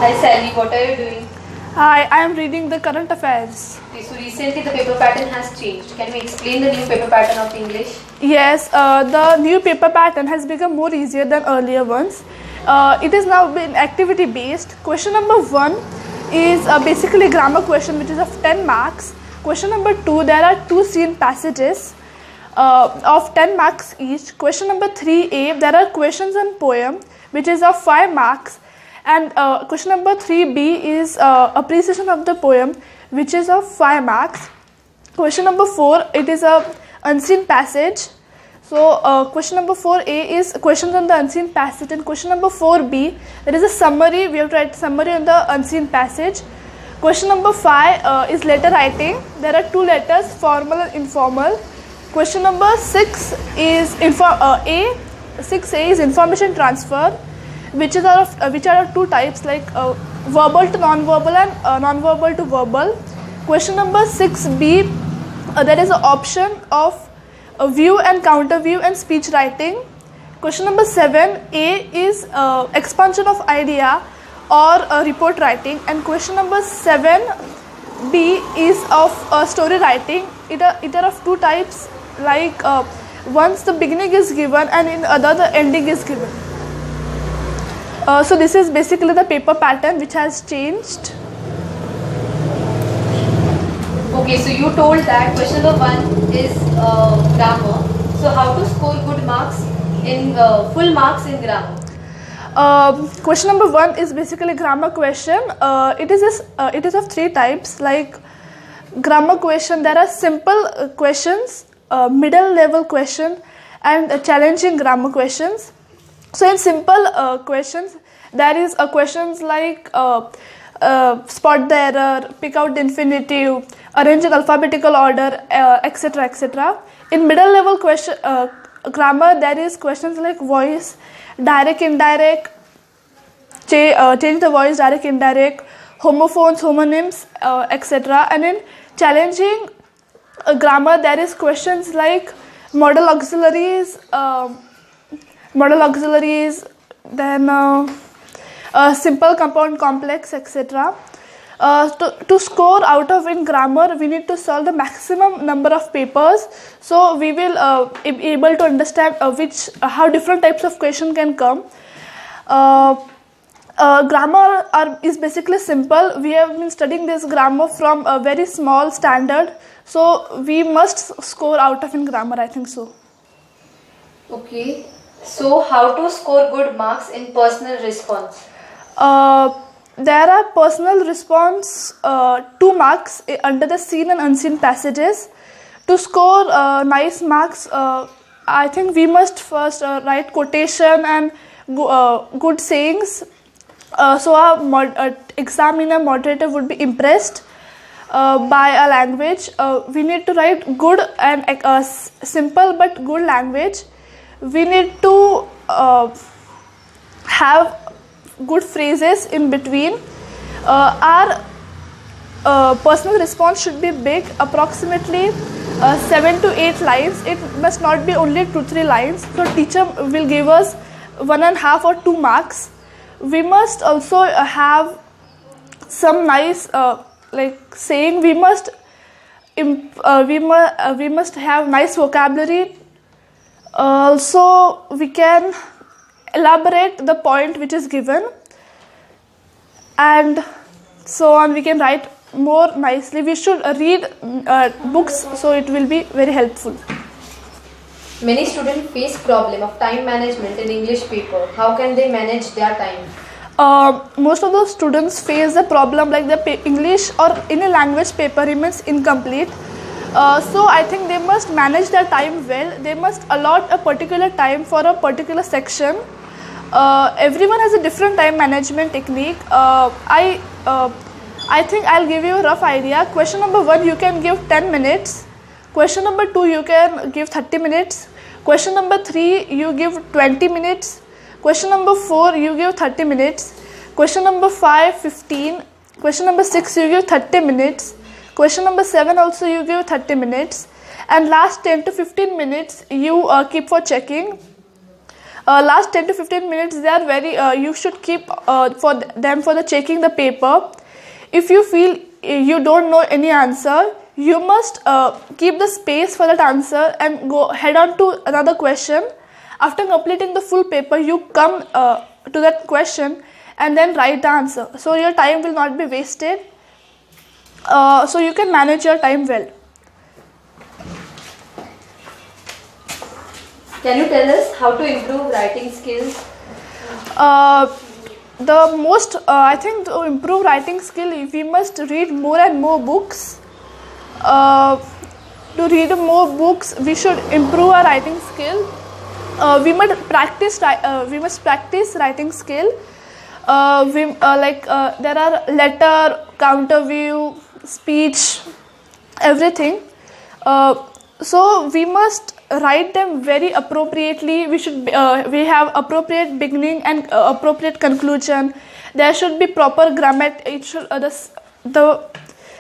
Hi Sally, what are you doing? Hi, I am reading the current affairs. Okay, so recently the paper pattern has changed. Can we explain the new paper pattern of English? Yes, the new paper pattern has become more easier than earlier ones. It is now been activity based. Question number 1 is basically grammar question which is of 10 marks. Question number 2, there are 2 scene passages of 10 marks each. Question number 3a, there are questions and poem which is of 5 marks. And question number 3b is appreciation of the poem which is of 5 marks. Question number 4, it is a unseen passage. So question number 4a is questions on the unseen passage, and question number 4b, there is a summary. We have to write summary on the unseen passage. Question number 5 is letter writing. There are 2 letters, formal and informal. Question number 6 is 6a is information transfer, which are of 2 types, like verbal to non-verbal and non-verbal to verbal. Question number 6b, there is an option of view and counter view and speech writing. Question number 7a is expansion of idea or report writing, and question number 7b is of story writing. It are of 2 types, like once the beginning is given and in other the ending is given. So this is basically the paper pattern which has changed. Okay, so you told that question number 1 is grammar. So how to score good marks in full marks in grammar? Question number 1 is basically grammar question. It is of 3 types, like grammar question. There are simple questions, middle level question, and challenging grammar questions. So in simple questions, there is questions like spot the error, pick out the infinitive, arrange in alphabetical order, etc., etc. In middle level question grammar, there is questions like voice, direct, indirect, change the voice, direct, indirect, homophones, homonyms, etc. And in challenging grammar, there is questions like modal auxiliaries, then simple, compound, complex, etc. To score out of in grammar, we need to solve the maximum number of papers. So we will be able to understand how different types of question can come. Grammar is basically simple. We have been studying this grammar from a very small standard. So we must score out of in grammar, I think so. Okay. So how to score good marks in personal response? There are personal response 2 marks under the seen and unseen passages. To score nice marks, I think we must first write quotation and good sayings. So our examiner, moderator would be impressed by a language. We need to write good and simple but good language. We need to have good phrases in between. Our personal response should be big, approximately 7 to 8 lines. It must not be only 2-3 lines. So teacher will give us 1.5 or 2 marks. We must also have some nice like saying. We must have nice vocabulary. Also, we can elaborate the point which is given, and so on. We can write more nicely. We should read books, so it will be very helpful. Many students face problem of time management in English paper. How can they manage their time? Most of the students face the problem like the English or any language paper remains incomplete. So I think they must manage their time well. They must allot a particular time for a particular section. Everyone has a different time management technique. I think I'll give you a rough idea. Question number 1, you can give 10 minutes. Question number 2, you can give 30 minutes. Question number 3, you give 20 minutes. Question number 4, you give 30 minutes. Question number 5, 15. Question number 6, you give 30 minutes. Question number 7 also you give 30 minutes. And last 10 to 15 minutes you keep for checking. Last 10 to 15 minutes, they are very, you should keep for them for the checking the paper. If you feel you don't know any answer, you must keep the space for that answer and go head on to another question. After completing the full paper, you come to that question and then write the answer. So your time will not be wasted. So you can manage your time well. Can you tell us how to improve writing skills? The most, I think, to improve writing skill, we must read more and more books. To read more books, we should improve our writing skill. We must practice writing skill. There are letter, counter view, speech, everything. So we must write them very appropriately. We have appropriate beginning and appropriate conclusion. There should be proper grammar. The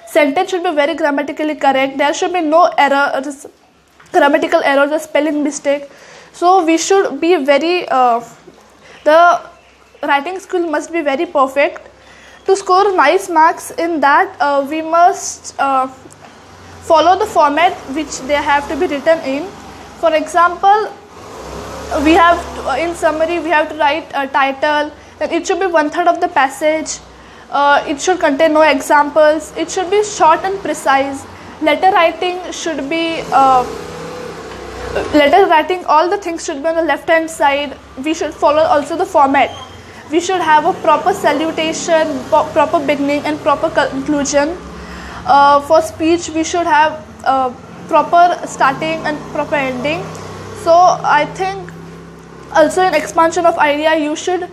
sentence should be very grammatically correct. There should be no errors, grammatical errors or spelling mistake. So we should be very. The writing skill must be very perfect. To score nice marks in that, we must follow the format which they have to be written in. For example, in summary, we have to write a title, then it should be 1/3 of the passage. It should contain no examples. It should be short and precise. Letter writing, all the things should be on the left hand side. We should follow also the format. We should have a proper salutation, proper beginning and proper conclusion. For speech, we should have proper starting and proper ending. So I think also in expansion of idea, you should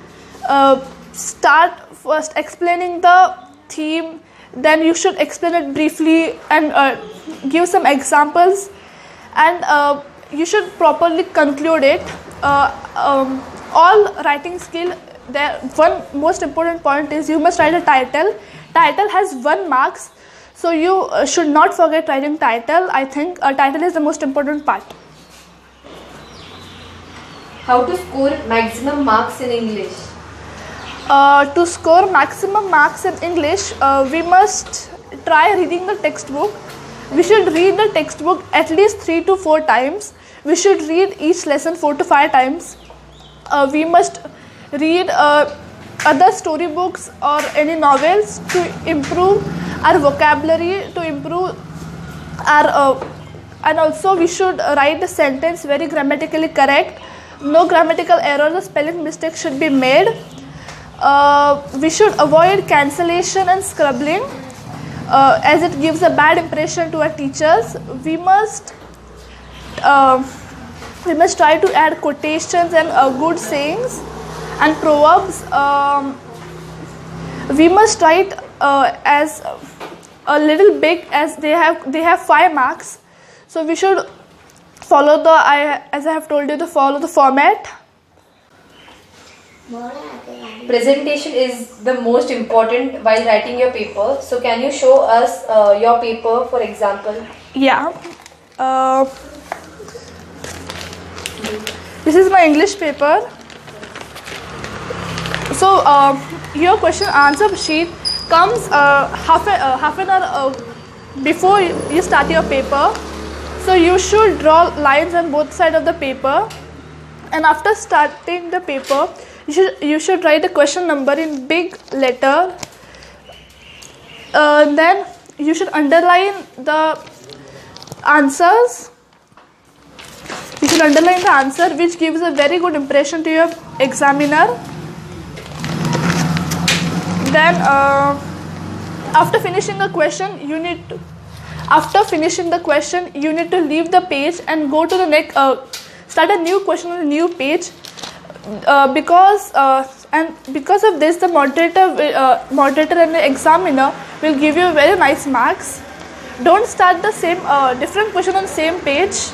start first explaining the theme, then you should explain it briefly and give some examples, and you should properly conclude it. All writing skill, one most important point is you must write a title. Title has 1 marks. So you should not forget writing title. I think a title is the most important part. How to score maximum marks in English? To score maximum marks in English, we must try reading the textbook. We should read the textbook at least 3 to 4 times. We should read each lesson 4 to 5 times. We must read other storybooks or any novels to improve our vocabulary, to improve our and also we should write the sentence very grammatically correct. No grammatical errors or spelling mistakes should be made. We should avoid cancellation and scribbling as it gives a bad impression to our teachers. We must try to add quotations and good sayings and proverbs. We must write as a little big, as they have 5 marks. So we should follow as I have told you, follow the format. Presentation is the most important while writing your paper. So can you show us your paper, for example? Yeah. This is my English paper. So your question answer sheet comes half an hour before you start your paper. So you should draw lines on both sides of the paper, and after starting the paper, you should write the question number in big letter. Then you should underline the answers. You should underline the answer, which gives a very good impression to your examiner. Then after finishing the question, you need to leave the page and go to the next, start a new question on a new page, because of this, the moderator and the examiner will give you very nice marks. Don't start the same different question on the same page.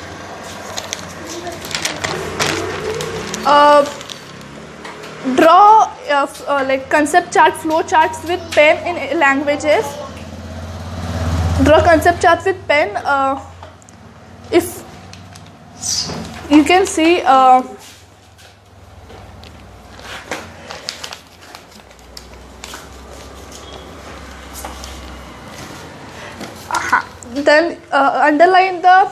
Draw like concept chart, flow charts with pen in languages. Draw concept charts with pen. If you can see, Then underline the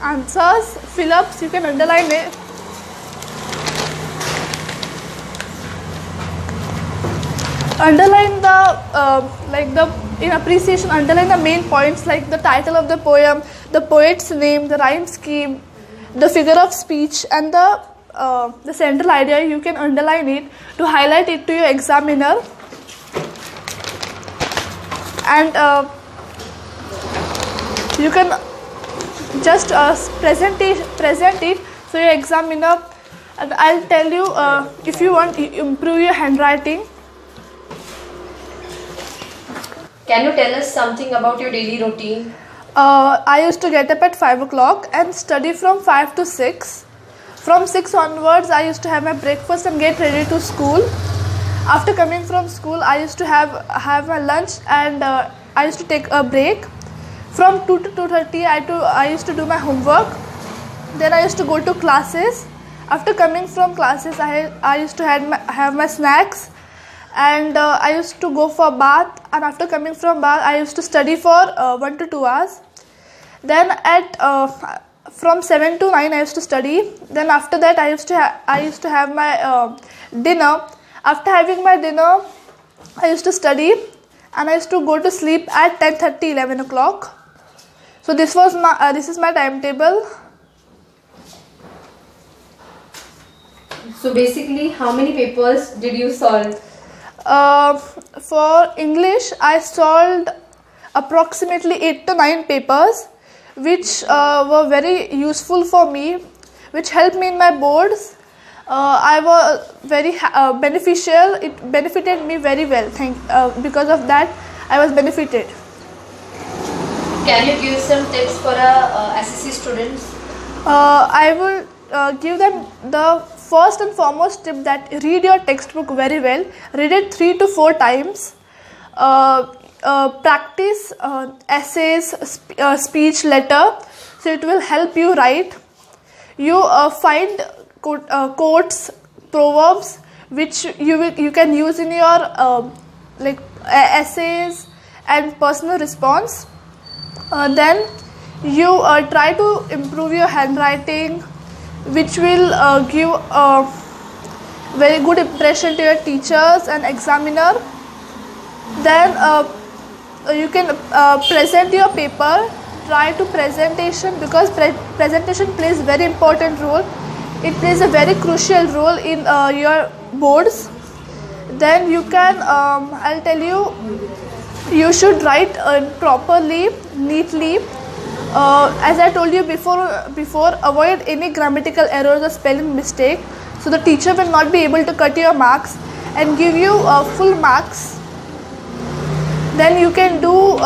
answers, fill-ups, you can underline it. Underline in appreciation, underline the main points like the title of the poem, the poet's name, the rhyme scheme, the figure of speech, and the central idea. You can underline it to highlight it to your examiner. And you can just present it so your examiner, and I'll tell you if you want to improve your handwriting. Can you tell us something about your daily routine? I used to get up at 5 o'clock and study from 5 to 6. From 6 onwards, I used to have my breakfast and get ready to school. After coming from school, I used to have my lunch, and I used to take a break. From 2 to 2:30, I used to do my homework. Then I used to go to classes. After coming from classes, I used to have my snacks, and I used to go for bath. And after coming from bath, I used to study for 1 to 2 hours. Then from 7 to 9, I used to study. Then after that, I used to have my dinner. After having my dinner, I used to study, and I used to go to sleep at 10:30, 11 o'clock. So this is my timetable. So basically, how many papers did you solve? For English, I solved approximately 8 to 9 papers, which were very useful for me, which helped me in my boards. I was very beneficial. It benefited me very well. Because of that, I was benefited. Can you give some tips for SSC students? I will give them the first and foremost tip that read your textbook very well. Read it 3 to 4 times. Practice essays, speech, letter, so it will help you write. You find quotes, proverbs, which you can use in your essays and personal response. Then you try to improve your handwriting, which will give a very good impression to your teachers and examiner. Then you can present your paper. Try to presentation, because presentation plays very important role. It plays a very crucial role in your boards. Then you can, I'll tell you, you should write properly, neatly. As I told you before, avoid any grammatical errors or spelling mistake, so the teacher will not be able to cut your marks and give you full marks. Then you can do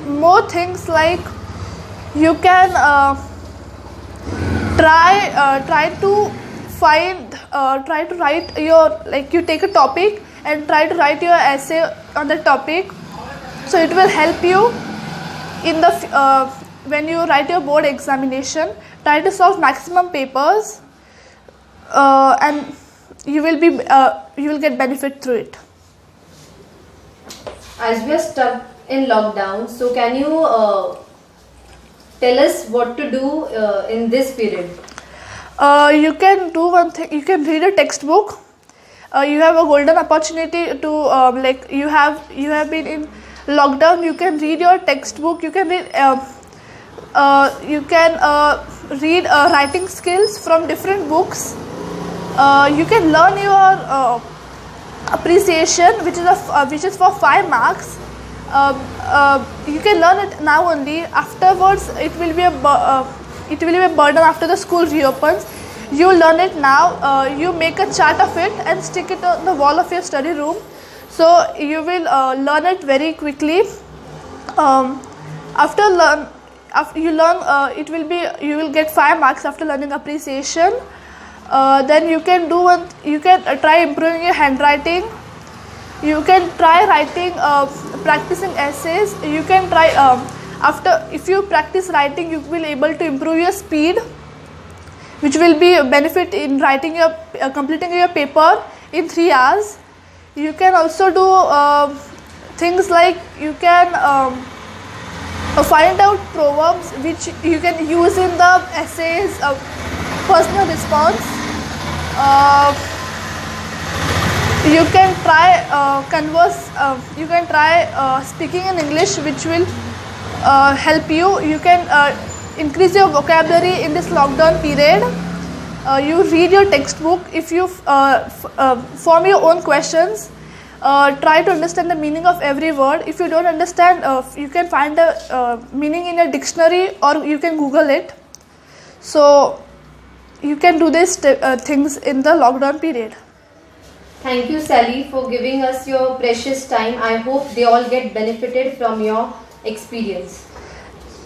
more things, like you can try to write your, you take a topic and try to write your essay on the topic, so it will help you in the when you write your board examination. Try to solve maximum papers, and you will get benefit through it. As we are stuck in lockdown, so can you tell us what to do in this period? You can do one thing. You can read a textbook. You have a golden opportunity to you have been in lockdown. You can read your textbook. You can read writing skills from different books. You can learn your appreciation, which is for 5 marks. You can learn it now only. Afterwards, it will be a burden after the school reopens. You learn it now. You make a chart of it and stick it on the wall of your study room. So you will learn it very quickly. After you learn, you will get 5 marks after learning appreciation. Then you can try improving your handwriting. You can try writing, practicing essays. You can try if you practice writing, you will be able to improve your speed, which will be a benefit in completing your paper in 3 hours. You can also do things like you can Find out proverbs which you can use in the essays, personal response. You can try you can try speaking in English, which will help you. You can increase your vocabulary in this lockdown period. You read your textbook. If you form your own questions, try to understand the meaning of every word. If you don't understand, you can find the meaning in a dictionary, or you can Google it. So you can do these things in the lockdown period. Thank you, Sally, for giving us your precious time. I hope they all get benefited from your experience.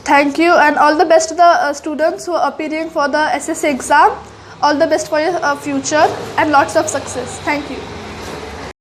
Thank you, and all the best to the students who are appearing for the SSC exam. All the best for your future and lots of success. Thank you.